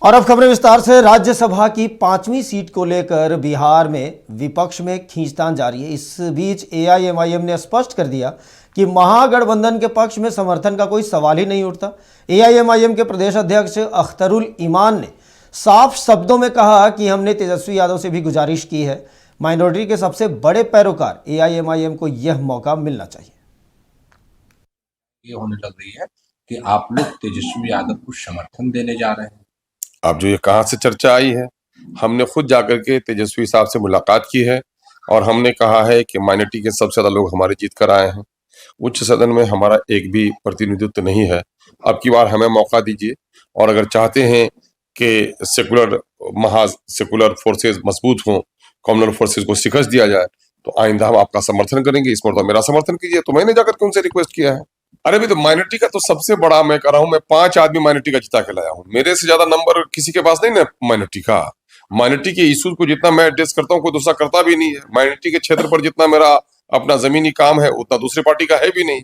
और अब खबरें विस्तार से। राज्यसभा की 5वीं सीट को लेकर बिहार में विपक्ष में खींचतान जारी है। इस बीच एआईएमआईएम ने स्पष्ट कर दिया कि महागठबंधन के पक्ष में समर्थन का कोई सवाल ही नहीं उठता। एआईएमआईएम के प्रदेश अध्यक्ष अख्तरुल ईमान ने साफ शब्दों में कहा कि हमने तेजस्वी यादव से भी गुजारिश की है, माइनॉरिटी के सबसे बड़े पैरोकार एआईएमआईएम को यह मौका मिलना चाहिए। ये होने लग रही है कि आप लोग तेजस्वी यादव को समर्थन देने जा रहे हैं। अब जो ये कहाँ से चर्चा आई है, हमने खुद जाकर के तेजस्वी साहब से मुलाकात की है और हमने कहा है कि माइनॉरिटी के सबसे ज्यादा लोग हमारे जीत कर आए हैं। उच्च सदन में हमारा एक भी प्रतिनिधित्व नहीं है। अब की बार हमें मौका दीजिए और अगर चाहते हैं कि सेकुलर फोर्सेस मजबूत हों, कम्युनल फोर्सेस को शिकस्त दिया जाए, तो आइंदा हम आपका समर्थन करेंगे। इस मरतबा मेरा समर्थन कीजिए। तो मैंने जाकर के उनसे रिक्वेस्ट किया है। अरे भी तो माइनॉरिटी का तो सबसे बड़ा मैं कर रहा हूं, मैं 5 आदमी माइनॉरिटी का जिता के लाया हूं। मेरे से ज्यादा नंबर किसी के पास नहीं ना माइनॉरिटी का। माइनॉरिटी के इश्यूज को जितना मैं एड्रेस करता हूं कोई दूसरा करता भी नहीं है। माइनॉरिटी के क्षेत्र पर जितना मेरा अपना जमीनी काम है उतना दूसरी पार्टी का है भी नहीं।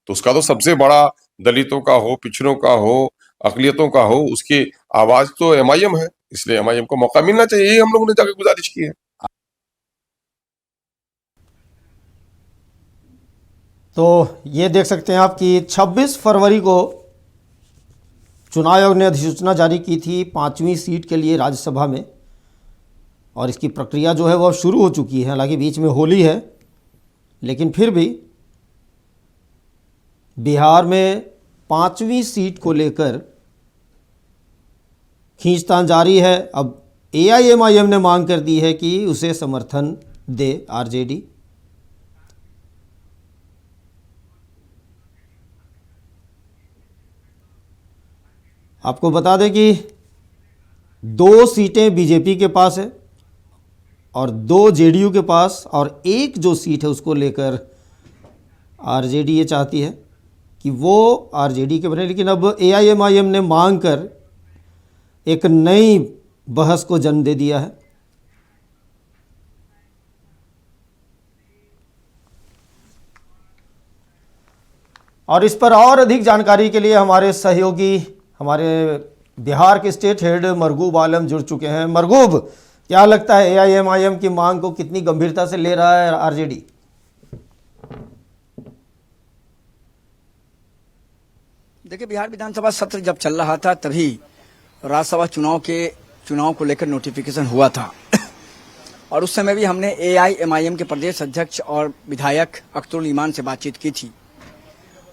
तो उसका तो सबसे बड़ा दलितों का हो, पिछड़ों का हो, अकलियतों का हो, उसकी आवाज तो एमआईएम है। इसलिए एमआईएम को मौका मिलना चाहिए, यही हम लोगों ने जाकर गुजारिश की है। तो ये देख सकते हैं आप कि 26 फरवरी को चुनाव आयोग ने अधिसूचना जारी की थी 5वीं सीट के लिए राज्यसभा में, और इसकी प्रक्रिया जो है वो अब शुरू हो चुकी है। हालांकि बीच में होली है, लेकिन फिर भी बिहार में 5वीं सीट को लेकर खींचतान जारी है। अब एआईएमआईएम ने मांग कर दी है कि उसे समर्थन दे आरजेडी। आपको बता दें कि 2 सीटें बीजेपी के पास है और 2 जेडीयू के पास, और एक जो सीट है उसको लेकर आरजेडी ये चाहती है कि वो आरजेडी के बने। लेकिन अब एआईएमआईएम ने मांग कर एक नई बहस को जन्म दे दिया है। और इस पर और अधिक जानकारी के लिए हमारे सहयोगी, हमारे बिहार के स्टेट हेड मरगूब आलम जुड़ चुके हैं। मरगूब, क्या लगता है एआईएमआईएम की मांग को कितनी गंभीरता से ले रहा है आरजेडी? देखिए, बिहार विधानसभा सत्र जब चल रहा था तभी राज्यसभा चुनाव को लेकर नोटिफिकेशन हुआ था और उस समय भी हमने एआईएमआईएम के प्रदेश अध्यक्ष और विधायक अख्तरुल ईमान से बातचीत की थी।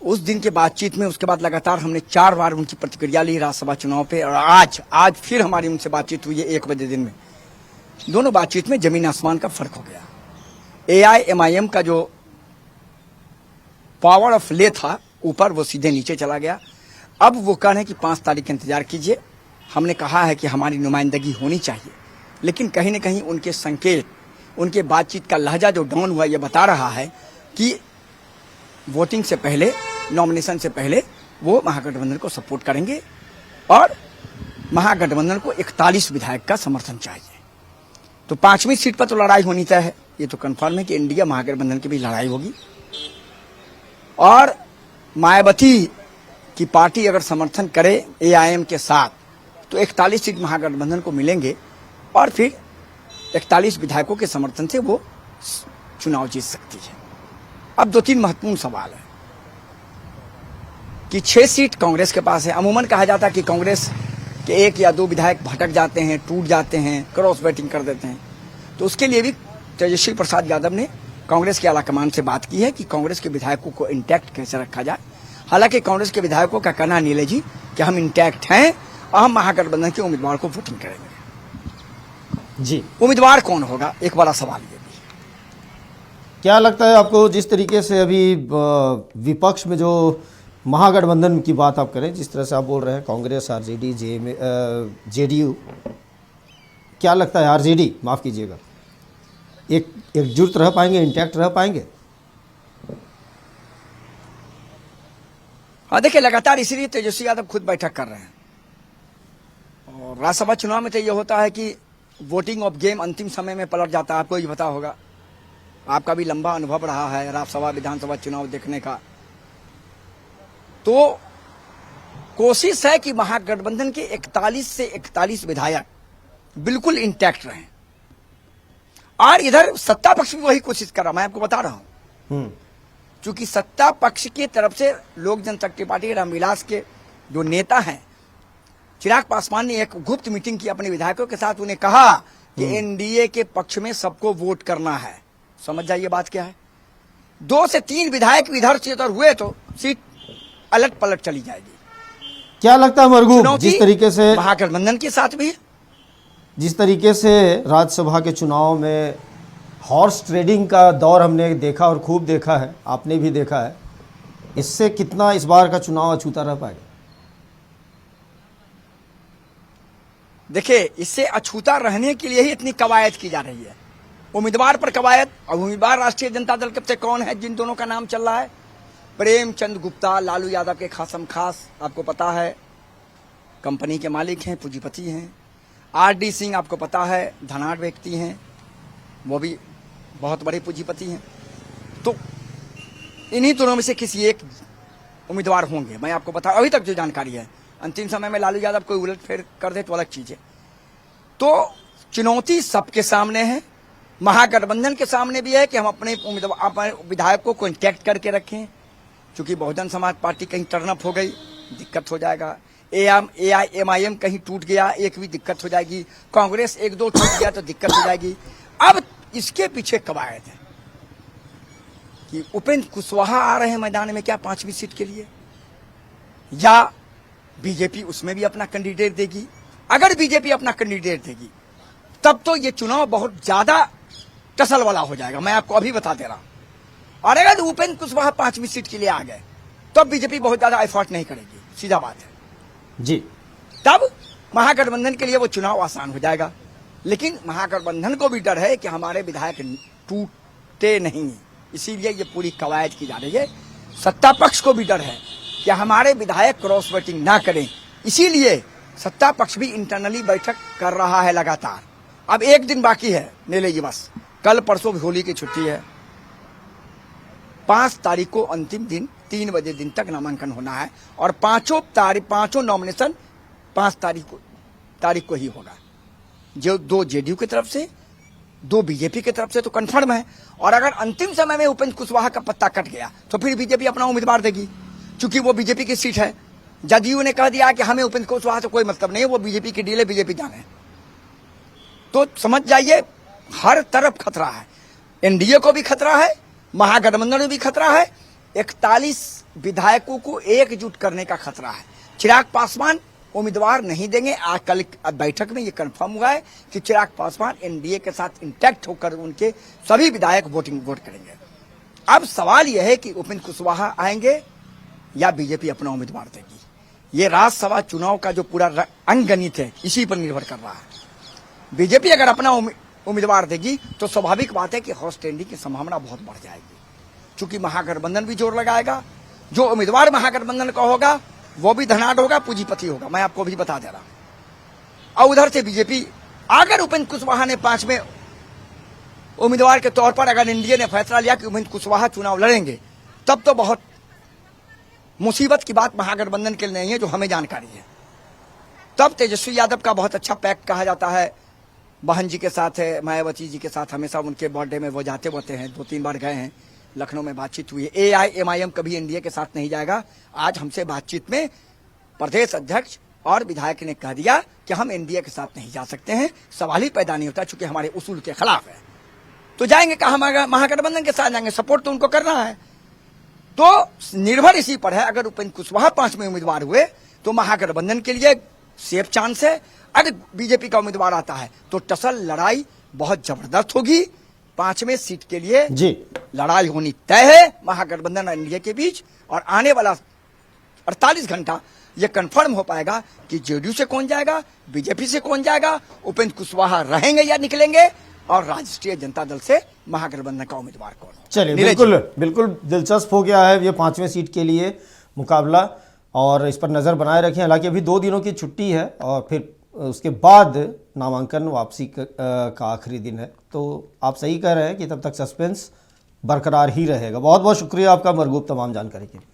उस दिन के बातचीत में उसके बाद लगातार हमने 4 बार उनकी प्रतिक्रिया ली राज्यसभा चुनाव पे, और आज फिर हमारी उनसे बातचीत हुई है 1 बजे दिन में। दोनों बातचीत में जमीन आसमान का फर्क हो गया। एआईएमआईएम का जो पावर ऑफ ले था ऊपर, वो सीधे नीचे चला गया। अब वो कह रहे हैं कि 5 तारीख का इंतजार कीजिए। हमने कहा है कि हमारी नुमाइंदगी होनी चाहिए, लेकिन कहीं न कहीं उनके संकेत, उनके बातचीत का लहजा जो डाउन हुआ, ये बता रहा है कि वोटिंग से पहले, नॉमिनेशन से पहले वो महागठबंधन को सपोर्ट करेंगे और महागठबंधन को 41 विधायक का समर्थन चाहिए। तो 5वीं सीट पर तो लड़ाई होनी तय है। ये तो कन्फर्म है कि इंडिया महागठबंधन की भी लड़ाई होगी, और मायावती की पार्टी अगर समर्थन करे एआईएम के साथ तो 41 सीट महागठबंधन को मिलेंगे और फिर 41 विधायकों के समर्थन से वो चुनाव जीत सकती है। अब 2-3 महत्वपूर्ण सवाल है कि 6 सीट कांग्रेस के पास है। अमूमन कहा जाता है कि कांग्रेस के 1 या 2 विधायक भटक जाते हैं, टूट जाते हैं, क्रॉस बैटिंग कर देते हैं। तो उसके लिए भी तेजस्वी प्रसाद यादव ने कांग्रेस के आलाकमान से बात की है कि कांग्रेस के विधायकों को इंटैक्ट कैसे रखा जाए। हालांकि कांग्रेस के विधायकों का कहना है, नीले जी, कि हम इंटैक्ट हैं और हम महागठबंधन के उम्मीदवार को वोटिंग करेंगे। जी, उम्मीदवार कौन होगा, एक बड़ा सवाल ये भी। क्या लगता है आपको, जिस तरीके से अभी विपक्ष में जो महागठबंधन की बात आप करें, जिस तरह से आप बोल रहे हैं कांग्रेस, आरजेडी, जेडीयू, क्या लगता है आरजेडी, माफ़ कीजिएगा, एकजुट रह पाएंगे, इंटैक्ट रह पाएंगे? हाँ, देखिए, लगातार इसीलिए तेजस्वी यादव खुद बैठक कर रहे हैं। और राज्यसभा चुनाव में तो ये होता है कि वोटिंग ऑफ गेम अंतिम समय में पलट जाता है। आपको ही पता होगा, आपका भी लंबा अनुभव रहा है राज्यसभा विधानसभा चुनाव देखने का। तो कोशिश है कि महागठबंधन के 41 से 41 विधायक बिल्कुल इंटैक्ट रहें, और इधर सत्ता पक्ष भी वही कोशिश कर रहा, मैं आपको बता रहा हूं। क्योंकि सत्ता पक्ष की तरफ से लोक जनशक्ति पार्टी रामविलास के जो नेता हैं चिराग पासवान ने एक गुप्त मीटिंग की अपने विधायकों के साथ। उन्हें कहा कि एनडीए के पक्ष में सबको वोट करना है। समझ जाइए बात क्या है। 2 से 3 विधायक इधर से उधर हुए तो सीट अलट पलट चली जाएगी। क्या लगता है मरगूब, जिस तरीके से महागठबंधन के साथ भी, जिस तरीके से राज्यसभा के चुनाव में हॉर्स ट्रेडिंग का दौर हमने देखा और खूब देखा है, आपने भी देखा है, इससे कितना इस बार का चुनाव अछूता रह पाएगा? देखिए, इससे अछूता रहने के लिए ही इतनी कवायद की जा रही है। उम्मीदवार पर कवायद। अब उम्मीदवार राष्ट्रीय जनता दल से कौन है, जिन दोनों का नाम चल रहा है? प्रेमचंद गुप्ता, लालू यादव के खासम खास, आपको पता है कंपनी के मालिक हैं, पूंजीपति हैं। आरडी सिंह, आपको पता है धनाढ़ व्यक्ति हैं, वो भी बहुत बड़े पूंजीपति हैं। तो इन्हीं दोनों में से किसी एक उम्मीदवार होंगे। मैं आपको बता, अभी तक जो जानकारी है, अंतिम समय में लालू यादव कोई उलटफेर कर दे तो अलग चीज है। तो चुनौती सबके सामने है, महागठबंधन के सामने भी है कि हम अपने विधायकों को कॉन्टैक्ट करके रखें। क्योंकि बहुजन समाज पार्टी कहीं टर्नअप हो गई, दिक्कत हो जाएगा। एआईएमआईएम कहीं टूट गया, एक भी दिक्कत हो जाएगी। कांग्रेस 1-2 टूट गया तो दिक्कत हो जाएगी। अब इसके पीछे कवायद है कि उपेंद्र कुशवाहा आ रहे हैं मैदान में क्या 5वीं सीट के लिए, या बीजेपी उसमें भी अपना कैंडिडेट देगी। अगर बीजेपी अपना कैंडिडेट देगी तब तो ये चुनाव बहुत ज्यादा टसल वाला हो जाएगा, मैं आपको अभी बता दे रहा हूं। और अगर उपेंद्र कुशवाहा 5वीं सीट के लिए आ गए तब बीजेपी बहुत ज्यादा एफर्ट नहीं करेगी, सीधा बात है जी। तब महागठबंधन के लिए वो चुनाव आसान हो जाएगा। लेकिन महागठबंधन को भी डर है कि हमारे विधायक टूटे नहीं, इसीलिए ये पूरी कवायद की जा रही है। सत्ता पक्ष को भी डर है कि हमारे विधायक क्रॉस वोटिंग ना करें, इसीलिए सत्ता पक्ष भी इंटरनली बैठक कर रहा है लगातार। अब 1 दिन बाकी है मेले की, बस कल परसों होली की छुट्टी है। 5 तारीख को अंतिम दिन 3 बजे दिन तक नामांकन होना है, और पांचों नॉमिनेशन 5 तारीख को ही होगा। जो 2 जेडीयू की तरफ से, 2 बीजेपी की तरफ से तो कंफर्म है। और अगर अंतिम समय में उपेंद्र कुशवाहा का पत्ता कट गया तो फिर बीजेपी अपना उम्मीदवार देगी, क्योंकि वो बीजेपी की सीट है। जदयू ने कह दिया कि हमें उपेंद्र कुशवाहा से कोई मतलब नहीं है, वो बीजेपी की डील है, बीजेपी जाने। तो समझ जाइए हर तरफ खतरा है। एनडीए को भी खतरा है, महागठबंधन को भी खतरा है, 41 विधायकों को एकजुट करने का खतरा है। चिराग पासवान उम्मीदवार नहीं देंगे। आज कल बैठक में ये कंफर्म हुआ है कि चिराग पासवान एनडीए के साथ इंटैक्ट होकर उनके सभी विधायक वोट करेंगे। अब सवाल यह है कि उपेंद्र कुशवाहा आएंगे या बीजेपी अपना उम्मीदवार देगी। ये राज्यसभा चुनाव का जो पूरा अंगगणित है इसी पर निर्भर कर रहा है। बीजेपी अगर अपना उम्मीदवार देगी तो स्वाभाविक बात है कि हॉर्स ट्रेडिंग की संभावना बहुत बढ़ जाएगी, क्योंकि महागठबंधन भी जोर लगाएगा। जो उम्मीदवार महागठबंधन का होगा वो भी धनाढ़ होगा, पूंजीपति होगा, मैं आपको भी बता दे रहा हूं। और उधर से बीजेपी, अगर उपेंद्र कुशवाहा ने 5वें उम्मीदवार के तौर पर अगर एनडीए ने फैसला लिया कि उपेंद्र कुशवाहा चुनाव लड़ेंगे, तब तो बहुत मुसीबत की बात महागठबंधन के लिए नहीं है, जो हमें जानकारी है। तब तेजस्वी यादव का बहुत अच्छा पैक्ट कहा जाता है, बहन जी के साथ है, मायावती जी के साथ हमेशा उनके बर्थडे में वो जाते होते हैं, 2-3 बार गए हैं, लखनऊ में बातचीत हुई है। एआईएमआईएम कभी एनडीए के साथ नहीं जाएगा। आज हमसे बातचीत में प्रदेश अध्यक्ष और विधायक ने कह दिया कि हम एनडीए के साथ नहीं जा सकते हैं, सवाल ही पैदा नहीं होता, चूंकि हमारे उसूल के खिलाफ है। तो जाएंगे कहा, महागठबंधन के साथ जाएंगे, सपोर्ट तो उनको करना है। तो निर्भर इसी पर है। अगर उपेंद्र कुशवाहा 5वें उम्मीदवार हुए तो महागठबंधन के लिए सेफ चांस है। अगर बीजेपी का उम्मीदवार आता है तो टसल लड़ाई बहुत जबरदस्त होगी। 5वें सीट के लिए जी लड़ाई होनी तय है महागठबंधन और एनडीए के बीच। और आने वाला 48 घंटा यह कंफर्म हो पाएगा कि जेडीयू से कौन जाएगा, बीजेपी से कौन जाएगा, उपेंद्र कुशवाहा रहेंगे या निकलेंगे, और राष्ट्रीय जनता दल से महागठबंधन का उम्मीदवार कौन हो। चलिए, बिल्कुल दिलचस्प हो गया है ये 5वें सीट के लिए मुकाबला, और इस पर नज़र बनाए रखें। हालांकि अभी 2 दिनों की छुट्टी है और फिर उसके बाद नामांकन वापसी का आखिरी दिन है। तो आप सही कह रहे हैं कि तब तक सस्पेंस बरकरार ही रहेगा। बहुत बहुत शुक्रिया आपका मरगूब तमाम जानकारी के लिए।